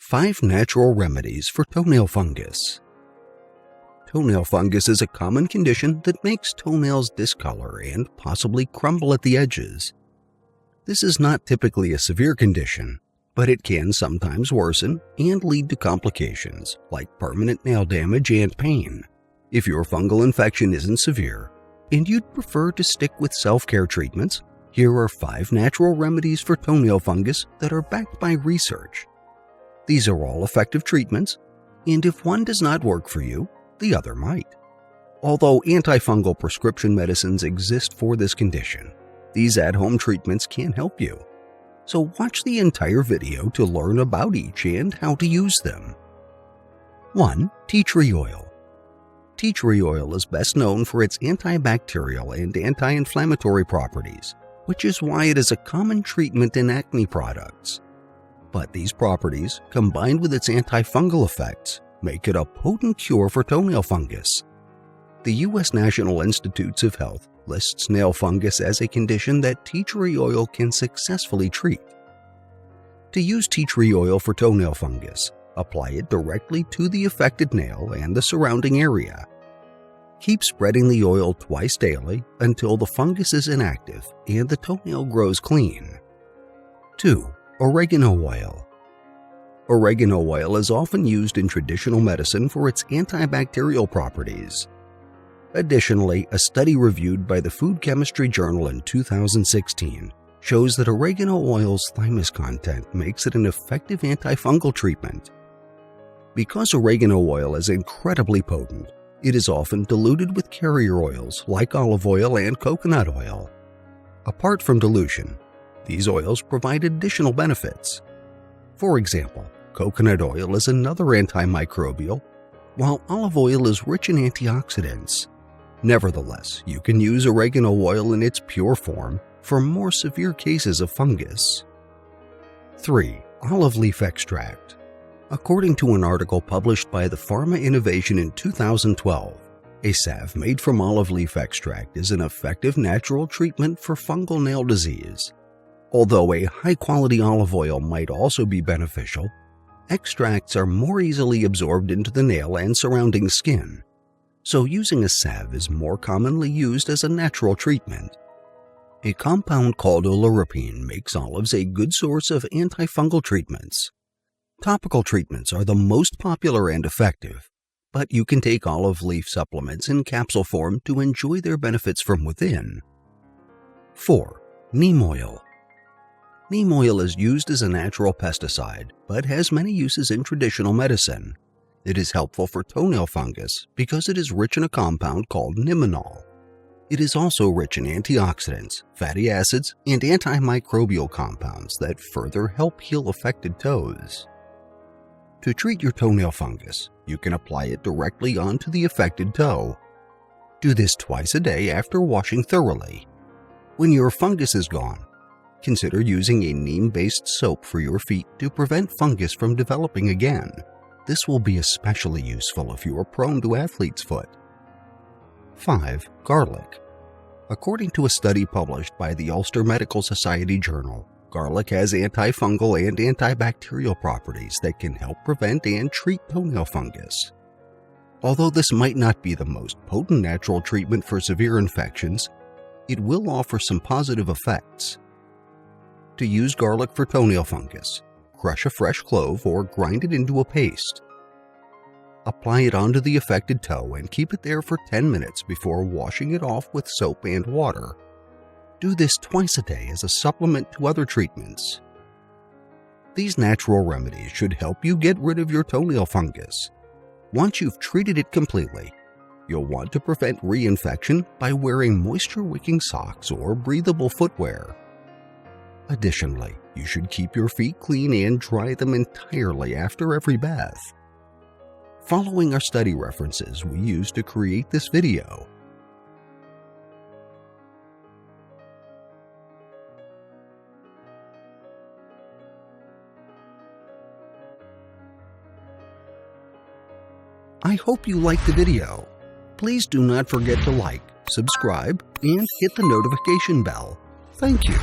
5 natural remedies for toenail fungus. Toenail fungus is a common condition that makes toenails discolor and possibly crumble at the edges. This is not typically a severe condition, but it can sometimes worsen and lead to complications like permanent nail damage and pain. If your fungal infection isn't severe and you'd prefer to stick with self-care treatments, here are 5 natural remedies for toenail fungus that are backed by research. These are all effective treatments, and if one does not work for you, the other might. Although antifungal prescription medicines exist for this condition, these at-home treatments can help you. So watch the entire video to learn about each and how to use them. 1. Tea tree oil. Tea tree oil is best known for its antibacterial and anti-inflammatory properties, which is why it is a common treatment in acne products. But these properties, combined with its antifungal effects, make it a potent cure for toenail fungus. The U.S. National Institutes of Health lists nail fungus as a condition that tea tree oil can successfully treat. To use tea tree oil for toenail fungus, apply it directly to the affected nail and the surrounding area. Keep spreading the oil twice daily until the fungus is inactive and the toenail grows clean. 2. Oregano oil. Oregano oil is often used in traditional medicine for its antibacterial properties. Additionally, a study reviewed by the Food Chemistry Journal in 2016 shows that oregano oil's thymus content makes it an effective antifungal treatment. Because oregano oil is incredibly potent, it is often diluted with carrier oils like olive oil and coconut oil. Apart from dilution, these oils provide additional benefits. For example, coconut oil is another antimicrobial, while olive oil is rich in antioxidants. Nevertheless, you can use oregano oil in its pure form for more severe cases of fungus. 3. Olive leaf extract. According to an article published by the Pharma Innovation in 2012, a salve made from olive leaf extract is an effective natural treatment for fungal nail disease. Although a high-quality olive oil might also be beneficial, extracts are more easily absorbed into the nail and surrounding skin, so using a salve is more commonly used as a natural treatment. A compound called oleuropein makes olives a good source of antifungal treatments. Topical treatments are the most popular and effective, but you can take olive leaf supplements in capsule form to enjoy their benefits from within. 4. Neem oil. Neem oil is used as a natural pesticide, but has many uses in traditional medicine. It is helpful for toenail fungus because it is rich in a compound called niminol. It is also rich in antioxidants, fatty acids, and antimicrobial compounds that further help heal affected toes. To treat your toenail fungus, you can apply it directly onto the affected toe. Do this twice a day after washing thoroughly. When your fungus is gone, consider using a neem-based soap for your feet to prevent fungus from developing again. This will be especially useful if you are prone to athlete's foot. 5. Garlic. According to a study published by the Ulster Medical Society Journal, garlic has antifungal and antibacterial properties that can help prevent and treat toenail fungus. Although this might not be the most potent natural treatment for severe infections, it will offer some positive effects. To use garlic for toenail fungus, crush a fresh clove or grind it into a paste. Apply it onto the affected toe and keep it there for 10 minutes before washing it off with soap and water. Do this twice a day as a supplement to other treatments. These natural remedies should help you get rid of your toenail fungus. Once you've treated it completely, you'll want to prevent reinfection by wearing moisture-wicking socks or breathable footwear. Additionally, you should keep your feet clean and dry them entirely after every bath. Following our study references we used to create this video. I hope you liked the video. Please do not forget to like, subscribe, and hit the notification bell. Thank you.